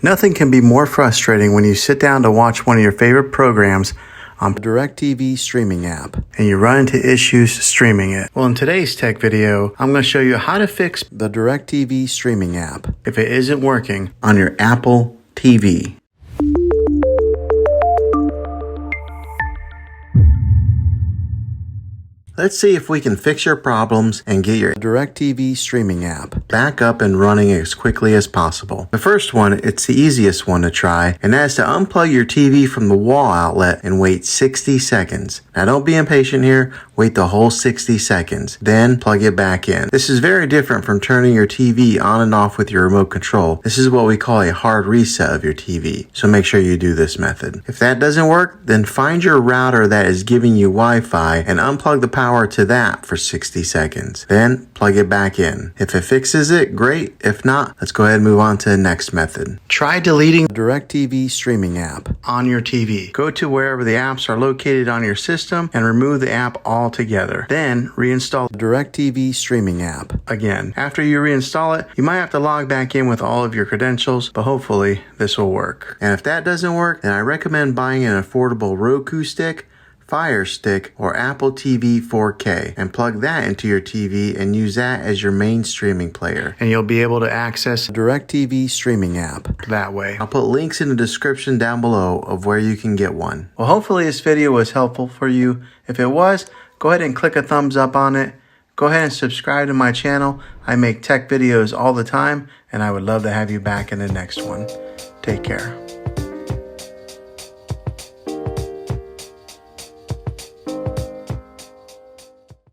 Nothing can be more frustrating when you sit down to watch one of your favorite programs on the DirecTV streaming app and you run into issues streaming it. Well, in today's tech video, I'm going to show you how to fix the DirecTV streaming app if it isn't working on your Apple TV. Let's see if we can fix your problems and get your DirecTV streaming app back up and running as quickly as possible. The first one, it's the easiest one to try, and that's to unplug your TV from the wall outlet and wait 60 seconds. Now don't be impatient here, wait the whole 60 seconds, then plug it back in. This is very different from turning your TV on and off with your remote control. This is what we call a hard reset of your TV, so make sure you do this method. If that doesn't work, then find your router that is giving you Wi-Fi and unplug the power to that for 60 seconds. Then plug it back in. If it fixes it, great. If not, let's go ahead and move on to the next method. Try deleting the DirecTV streaming app on your TV. Go to wherever the apps are located on your system and remove the app altogether. Then reinstall the DirecTV streaming app again. After you reinstall it, you might have to log back in with all of your credentials, but hopefully this will work. And if that doesn't work, then I recommend buying an affordable Roku stick, Fire Stick, or Apple TV 4K and plug that into your TV and use that as your main streaming player. And you'll be able to access the DirecTV streaming app that way. I'll put links in the description down below of where you can get one. Well, hopefully this video was helpful for you. If it was, go ahead and click a thumbs up on it. Go ahead and subscribe to my channel. I make tech videos all the time, and I would love to have you back in the next one. Take care.